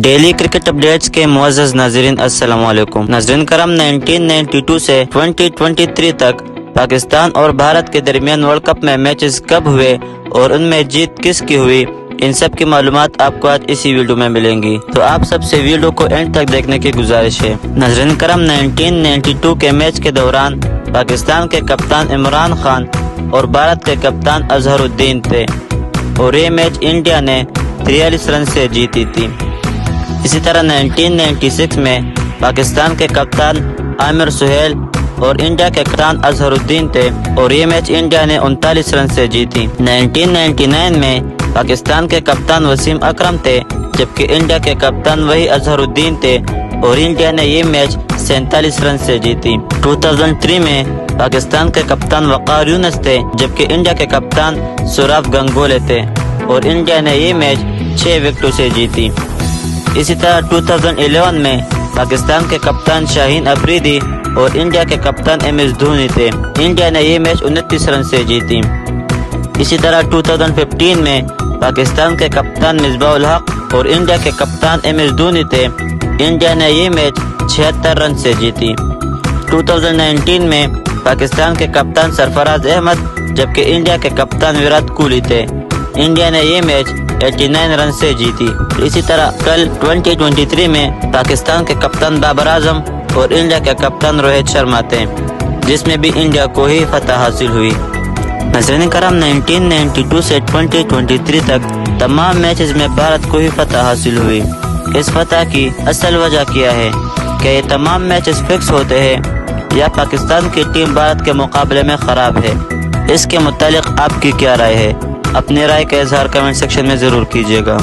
Daily cricket updates کے معزز ناظرین السلام علیکم۔ ناظرین کرم 1992 سے 2023 تک پاکستان اور بھارت کے درمیان ورلڈ کپ میں میچز کب ہوئے اور ان میں جیت کس کی ہوئی، ان سب کی معلومات آپ کو آج اسی ویڈیو میں ملیں گی، تو آپ سب سے ویڈیو کو اینڈ تک دیکھنے کی گزارش ہے۔ ناظرین کرم 1992 کے میچ کے دوران پاکستان کے کپتان عمران خان اور بھارت کے کپتان اظہر الدین تھے اور یہ میچ انڈیا نے 43 رن سے جیتی تھی۔ اسی طرح 1996 میں پاکستان کے کپتان عامر سہیل اور انڈیا کے کپتان اظہر الدین تھے اور یہ میچ انڈیا نے 39 رن سے جیتی۔ 1999 میں پاکستان کے کپتان وسیم اکرم تھے جبکہ انڈیا کے کپتان وہی اظہر الدین تھے اور انڈیا نے یہ میچ 47 رن سے جیتی۔ 2003 میں پاکستان کے کپتان وقار یونس تھے جبکہ انڈیا کے کپتان سورابھ گنگولے تھے اور انڈیا نے یہ میچ 6 وکٹوں سے جیتی۔ اسی طرح 2011 میں پاکستان کے کپتان شاہین افریدی اور انڈیا کے کپتان ایم ایس دھونی تھے، انڈیا نے یہ میچ 29 رن سے جیتی۔ اسی طرح 2015 میں پاکستان کے کپتان مصباح الحق اور انڈیا کے کپتان ایم ایس دھونی تھے، انڈیا نے یہ میچ 76 رن سے جیتی۔ 2019 میں پاکستان کے کپتان سرفراز احمد جبکہ انڈیا کے کپتان وراٹ کوہلی تھے، انڈیا نے یہ میچ 89 رن سے جیتی۔ اسی طرح کل 2023 میں پاکستان کے کپتان بابر اعظم اور انڈیا کے کپتان روہت شرما تھے جس میں بھی انڈیا کو ہی فتح حاصل ہوئی۔ ناظرین کرام 1992 سے 2023 تک تمام میچز میں بھارت کو ہی فتح حاصل ہوئی۔ اس فتح کی اصل وجہ کیا ہے؟ کہ یہ تمام میچز فکس ہوتے ہیں یا پاکستان کی ٹیم بھارت کے مقابلے میں خراب ہے؟ اس کے متعلق آپ کی کیا رائے ہے؟ اپنی رائے کا اظہار کمنٹ سیکشن میں ضرور کیجیے گا۔